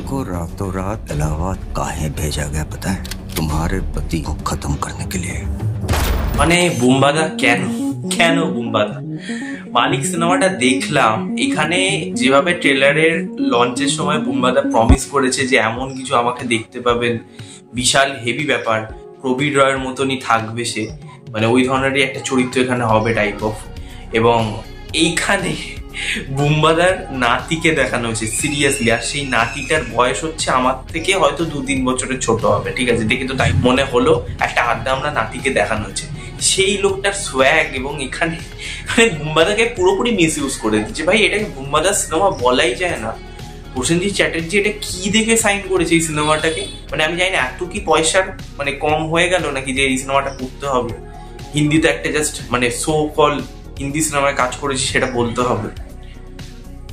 तुमको रातों रात इलाहाबाद काहे भेजा गया पता है? तुम्हारे पति को खत्म करने के लिए। মানে বুম্বাদা কেন কেন বুম্বাদা মালিক সিনেমাটা দেখলাম, এখানে যেভাবে ট্রেলারের লঞ্চের সময় বুম্বাদা প্রমিস করেছে যে এমন কিছু আমাকে দেখতে পাবেন, বিশাল হেভি ব্যাপার, প্রবীর রয়ের মতনই থাকবে সে, মানে ওই ধরনেরই একটা চরিত্র এখানে হবে টাইপ অফ। এবং এইখানে বুম্বাদার নাতিকে দেখানো হয়েছে সিরিয়াসলি, আর সেই নাতিটার বয়স হচ্ছে আমার থেকে হয়তো 2-3 বছরের ছোট হবে, ঠিক আছে, দেখে তো তাই মনে হলো। একটা আড্ডা আমরা নাতিকে দেখানো হয়েছে, সেই লোকটার সোয়াগ, এবং এখানে মানে বুম্বাদাকে পুরোপুরি মিস ইউজ করে দিচ্ছে। ভাই এটাকে বুম্বাদার সিনেমা বলাই যায় না। প্রসেনজিৎ চ্যাটার্জি এটা কি দেখে সাইন করেছে এই সিনেমাটাকে, মানে আমি জানি না এত কি পয়সার মানে কম হয়ে গেল নাকি যে এই সিনেমাটা করতে হবে। হিন্দিতে একটা জাস্ট মানে সো কল হিন্দি সিনেমায় কাজ করেছে সেটা বলতে হবে।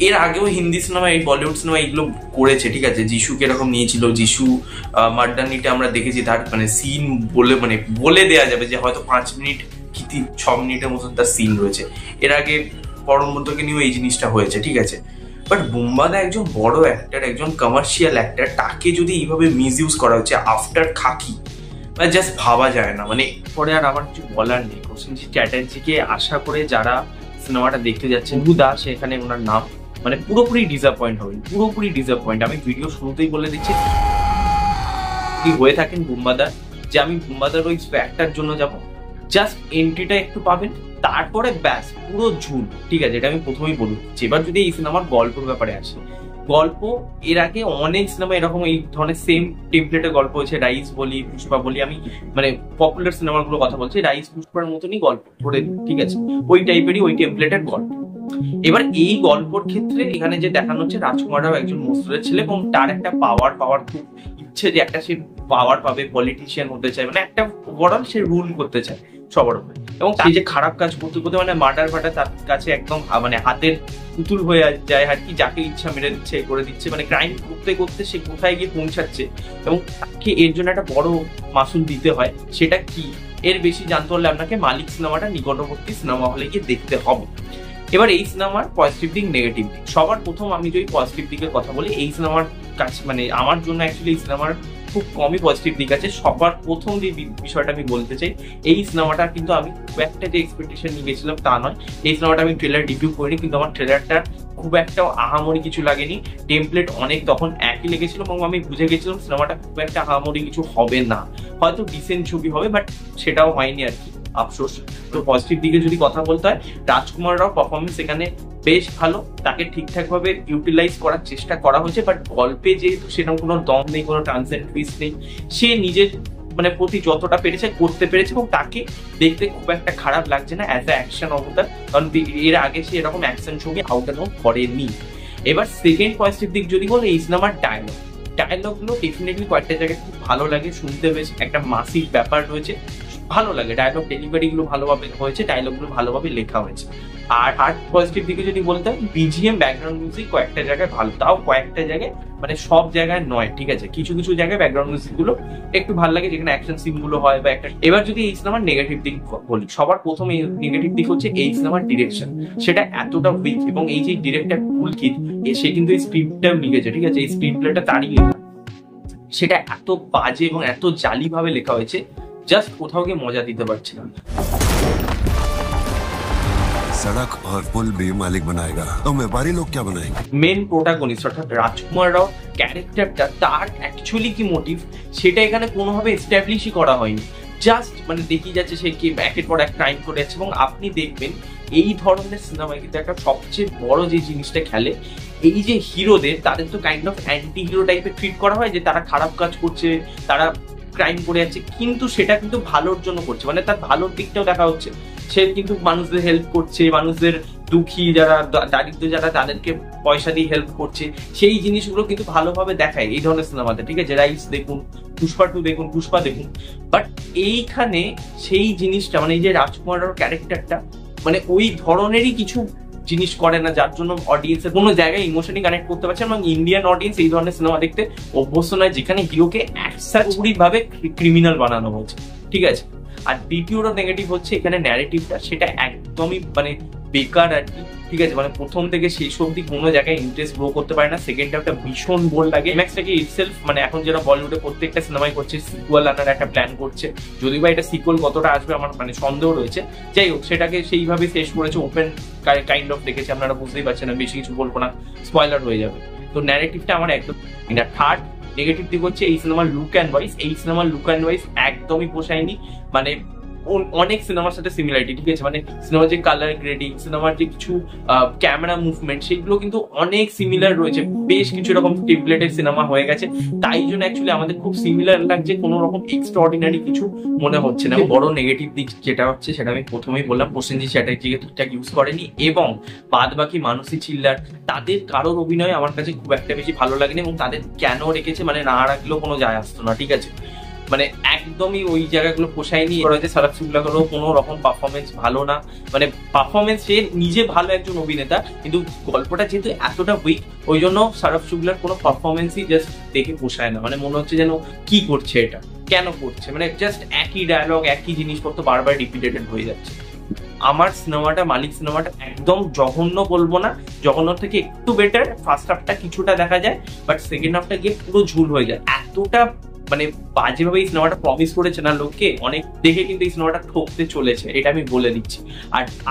এর আগেও হিন্দি সিনেমা, এই বলিউড সিনেমা এগুলো করেছে, ঠিক আছে। যিশুকে এরকম নিয়েছিল, যিশু মার্ডানিতে আমরা দেখেছি তার মানে সিন বলে দেওয়া যাবে যে হয়তো 5 মিনিট কি 6 মিনিটের মতন তার সিন রয়েছে। এর আগে পরমব্রতকে নিয়েও এই জিনিসটা হয়েছে, ঠিক আছে। বাট বুম্বাদা একজন বড় অ্যাক্টার, একজন কমার্শিয়াল অ্যাক্টার, তাকে যদি এইভাবে মিস ইউজ করা হচ্ছে আফটার খাকি, মানে জাস্ট ভাবা যায় না। মানে পরে আর আমার কিছু বলার নেই। প্রসেনজিৎ চ্যাটার্জিকে আশা করে যারা সিনেমাটা দেখতে যাচ্ছে, দাস এখানে ওনার নাম, মানে পুরোপুরি ডিসঅ্যাপয়েন্ট হবেন, পুরোপুরি ডিসঅ্যাপয়েন্ট। আমি ভিডিও শুরুতেই বলে দিচ্ছি কি হয়ে থাকেন বুম্বাদার, যে আমি বুম্বাদার ওই ফ্যাক্টার জন্য যাব, জাস্ট এন্ট্রিটা একটু পাবেন, তারপরে ব্যাস পুরো ঝুল, ঠিক আছে। এটা আমি প্রথমেই বলি। এবার যদি এই সিনেমার গল্পের ব্যাপারে আসে, গল্প এর আগে অনেক সিনেমা এরকম এই ধরনের সেম টেমপ্লেটের গল্প হয়েছে, রাইস বলি, পুষ্পা বলি, আমি মানে পপুলার সিনেমাগুলো কথা বলছি, রাইস পুষ্পার মতনই গল্প ধরে, ঠিক আছে, ওই টাইপেরই ওই টেমপ্লেটের গল্প। এবার এই গল্পের ক্ষেত্রে এখানে যে দেখানো হচ্ছে, রাজকুমার রাও একজন মসুরের ছেলে এবং তার একটা পাওয়ার খুব ইচ্ছে যে একটা সে পাওয়ার পাবে, পলিটিশিয়ান হতে চায়, মানে একটা ওভারঅল সে রুল করতে চায় সবার উপরে। এবং সেই যে খারাপ কাজ করতে করতে মানে মার্ডার তার কাছে একদম মানে হাতের পুতুল হয়ে যায় আর কি, যাকে ইচ্ছা মেরে দিচ্ছে, করে দিচ্ছে, মানে ক্রাইম করতে করতে সে কোথায় গিয়ে পৌঁছাচ্ছে এবং তাকে এর জন্য একটা বড় মাসুল দিতে হয়। সেটা কি, এর বেশি জানতে হলে আপনাকে মালিক সিনেমাটা নিকটবর্তী সিনেমা হলে গিয়ে দেখতে হবে। এবার এই সিনেমার পজিটিভ দিক, নেগেটিভ দিক, সবার প্রথম আমি যদি পজিটিভ দিকের কথা বলি, এই সিনেমার কাছে মানে আমার জন্য অ্যাকচুয়ালি এই সিনেমার খুব কমই পজিটিভ দিক আছে। সবার প্রথম যে বিষয়টা আমি বলতে চাই, এই সিনেমাটা কিন্তু আমি খুব একটা যে এক্সপেকটেশন নিয়ে গেছিলাম তা নয়। এই সিনেমাটা আমি ট্রেলার রিভিউ করিনি, কিন্তু আমার ট্রেলারটা খুব একটা আহামরি কিছু লাগেনি, টেমপ্লেট অনেক তখন একই লেগেছিল এবং আমি বুঝে গেছিলাম সিনেমাটা খুব একটা আহামরি কিছু হবে না, হয়তো ডিসেন্ট ছবি হবে, বাট সেটাও হয়নি আর কি, আফসোস। তো পজিটিভ দিকে যদি কথা বলতে হয়, রাজকুমার রাও পারফরমেন্স এখানে বেশ ভালো, তাকে ঠিকঠাক ভাবে ইউটিলাইজ করার চেষ্টা করা হয়েছে। বাট গল্পে যেহেতু সেরকম কোনো দম নেই, কোনো টার্নস এন্ড টুইস্ট নেই, সে নিজের মানে প্রতি যতটা পেরেছে করতে পেরেছে এবং তাকে দেখতে খুব একটা খারাপ লাগছে না অ্যাজ এ অ্যাকশন অবতার, কারণ এর আগে সে এরকম অ্যাকশন ছবি আউট অ্যান্ড আউট করেনি। এবার সেকেন্ড পজিটিভ দিক যদি বলে, এই সিনেমার ডায়লগুলো ডেফিনেটলি কয়েকটা জায়গায় খুব ভালো লাগে শুনতে, বেশ একটা মাসিক ব্যাপার রয়েছে, ভালো লাগে। ডায়লগ ডেলিভারি গুলো ভালোভাবে হয়েছে, ডায়লগ গুলো ভালোভাবে লেখা হয়েছে। আর আর্ট পজিটিভ দিকে যদি বলতে হয়, বিজিএম, ব্যাকগ্রাউন্ড মিউজিক কয়েকটা জায়গায় ভালো, তাও কয়েকটা জায়গায়, মানে সব জায়গায় নয়, ঠিক আছে। কিছু কিছু জায়গায় ব্যাকগ্রাউন্ড মিউজিক গুলো একটু ভালো লাগে, যেখানে অ্যাকশন সিন গুলো হয় বা একটা। এবার যদি এই সিনেমার নেগেটিভ দিক বলি, সবার প্রথম এই নেগেটিভ দিক হচ্ছে এই সিনেমার ডিরেকশন, সেটা এতটা উইক। এবং এই যে ডিরেক্টর পুলকিত, সে কিন্তু এই স্ক্রিপ্টটাও লিখেছে, ঠিক আছে, এই স্ক্রিপ্ট প্লেটা তারই লেখা, সেটা এত বাজে এবং এত জালি ভাবে লেখা হয়েছে, জাস্ট কোথাও গিয়ে মজা দিতে পারছি না। सड़क और पुल भी मालिक बनाएगा, तो व्यापारी लोग क्या बनाएंगे? মেন প্রোটাগনিস্ট অর্থাৎ রাজকুমার রাও ক্যারেক্টারটা, তার অ্যাকচুয়ালি কি মোটিভ সেটা এখানে কোনোভাবে এস্টাবলিশই করা হয়নি। জাস্ট মানে দেখি যাচ্ছে সে কি একের পর এক ক্রাইম করে যাচ্ছে। এবং আপনি দেখবেন এই ধরনের সিনেমায় কিন্তু একটা সবচেয়ে বড় যে জিনিসটা খেলে, এই যে হিরোদের, তাদের তো কাইন্ড অফ অ্যান্টি হিরো টাইপের ট্রিট করা হয়, যে তারা খারাপ কাজ করছে, তারা ক্রাইম করে যাচ্ছে, কিন্তু সেটা কিন্তু ভালোর জন্য করছে, মানে তার ভালোর দিকটাও দেখা হচ্ছে। সে কিন্তু মানুষদের হেল্প করছে, মানুষদের দুঃখী যারা দারিদ্র যারা, তাদেরকে পয়সা দিয়ে হেল্প করছে, সেই জিনিসগুলো কিন্তু ভালোভাবে দেখায় এই ধরনের সিনেমাতে, ঠিক আছে। রাইস দেখুন, পুষ্পা 2 দেখুন, পুষ্পা দেখুন। বাট এইখানে সেই জিনিসটা মানে এই যে রাজকুমারের ক্যারেক্টারটা মানে ওই ধরনেরই কিছু জিনিস করে না, যার জন্য অডিয়েন্সের কোনো জায়গায় ইমোশনালি কানেক্ট করতে পারছে। এবং ইন্ডিয়ান অডিয়েন্স এই ধরনের সিনেমা দেখতে অভ্যস্ত নয়, যেখানে হিরোকে ভাবে ক্রিমিনাল বানানো হয়েছে, ঠিক আছে। আর দ্বিতীয়টা নেগেটিভ হচ্ছে এখানে ন্যারেটিভটা, সেটা একদমই মানে বেকার আর কি, ঠিক আছে। মানে প্রথম থেকে শেষ অব্দি কোনো জায়গায় ইন্টারেস্ট গ্রো করতে পারে না। সেকেন্ড হাফটা ভীষণ বোর লাগে। ক্লাইম্যাক্সটাকে ইটসেলফ মানে এখন যারা বলিউডে প্রত্যেকটা সিনেমাই করছে সিকুয়াল আনার একটা প্ল্যান করছে, যদিও বা এটা সিকুয়াল কতটা আসবে আমার মানে সন্দেহ রয়েছে। যাই হোক, সেটাকে সেইভাবে শেষ করেছে, ওপেন কাইন্ড অফ দেখেছে, আপনারা বুঝতেই পারছেন না, বেশি কিছু বলবো না, স্পয়লার হয়ে যাবে। তো ন্যারেটিভটা আমার একদম এটা। থার্ড নেগেটিভ দিক হচ্ছে এই সিনেমার লুক অ্যান্ড ওয়াইজ। এই সিনেমার লুক অ্যান্ড ওয়াইজ একদমই পোষায়নি। মানে অনেক সিনেমার সাথে সিমিলারিটি, ঠিক আছে। মানে সিনেমার যে কালার গ্রেডিং, সিনেমার যে কিছু ক্যামেরা মুভমেন্ট, সেগুলো কিন্তু অনেক সিমিলার রয়েছে। বেশ কিছু রকম টেমপ্লেটের সিনেমা হয়ে গেছে, তাই জন্য অ্যাকচুয়ালি আমাদের খুব সিমিলার লাগছে, কোনো রকম এক্সট্রাঅর্ডিনারি কিছু মনে হচ্ছে না। বড় নেগেটিভ দিক যেটা হচ্ছে সেটা আমি প্রথমেই বললাম, প্রসেনজিৎ চ্যাটার্জিকে ঠিকঠাক ইউজ করেনি, এবং বাদ বাকি মানসী চিল্লার তাদের কারোর অভিনয় আমার কাছে খুব একটা বেশি ভালো লাগেনি, এবং তাদের কেন রেখেছে মানে না রাখলেও কোনো যায় আসতো না, ঠিক আছে। মানে একদমই ওই জায়গাগুলো পোষায়নি। সারাফ শুক্লারও কোনো রকম পারফরমেন্স ভালো না, মানে পারফরমেন্স সে নিজে ভালো একজন অভিনেতা, কিন্তু গল্পটা যেহেতু এতটা উইক, ওই জন্য সারাফ শুক্লার কোনো পারফরমেন্সই জাস্ট দেখে পোষায় না। মানে মনে হচ্ছে যেন কি করছে এটা, কেন করছে, মানে জাস্ট একই ডায়লগ, একই জিনিসপত্র বারবার রিপিটেটেড হয়ে যাচ্ছে। আমার সিনেমাটা, মালিক সিনেমাটা একদম জঘন্য বলবো না, জঘন্য থেকে একটু বেটার। ফার্স্ট হাফটা কিছুটা দেখা যায়, বাট সেকেন্ড হাফটা গিয়ে পুরো ঝুল হয়ে যায়। এতটা মানে বাজেভাবে এই সিনেমাটা প্রমিস করেছে না লোককে, অনেক দেখে কিন্তু এই সিনেমাটা ঠকতে চলেছে, এটা আমি বলে দিচ্ছি।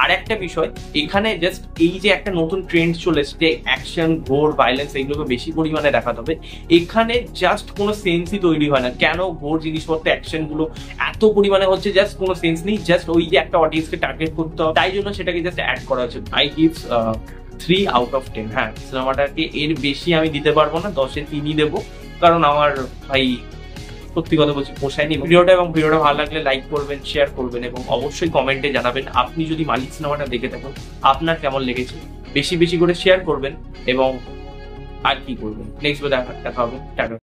আর একটা বিষয়, এখানে জাস্ট এই যে একটা নতুন ট্রেন্ড চলেছে যে অ্যাকশন, ঘোর, ভাইলেন্স এগুলোকে বেশি পরিমাণে দেখাতে হবে, এখানে জাস্ট কোনো সেন্সই তৈরি হয় না। কেন ঘোর জিনিসপত্র, অ্যাকশন গুলো এত পরিমাণে হচ্ছে, জাস্ট কোনো সেন্স নেই। জাস্ট ওই যে একটা অডিয়েন্সকে টার্গেট করতে হবে, তাই জন্য সেটাকে জাস্ট অ্যাড করা হচ্ছে। I gives 3 out of 10। হ্যাঁ, সিনেমাটাকে এর বেশি আমি দিতে পারবো না, 10-এ 3ই দেবো, কারণ আমার ভাই সত্যি কথা বলছি পোষায়নি ভিডিওটা। এবং ভিডিওটা ভালো লাগলে লাইক করবেন, শেয়ার করবেন, এবং অবশ্যই কমেন্টে জানাবেন আপনি যদি মালিক সিনেমাটা দেখে থাকেন আপনার কেমন লেগেছে। বেশি বেশি করে শেয়ার করবেন, এবং আর কি করবেন। নেক্সট ভিডিও দেখা হবে, টাটা।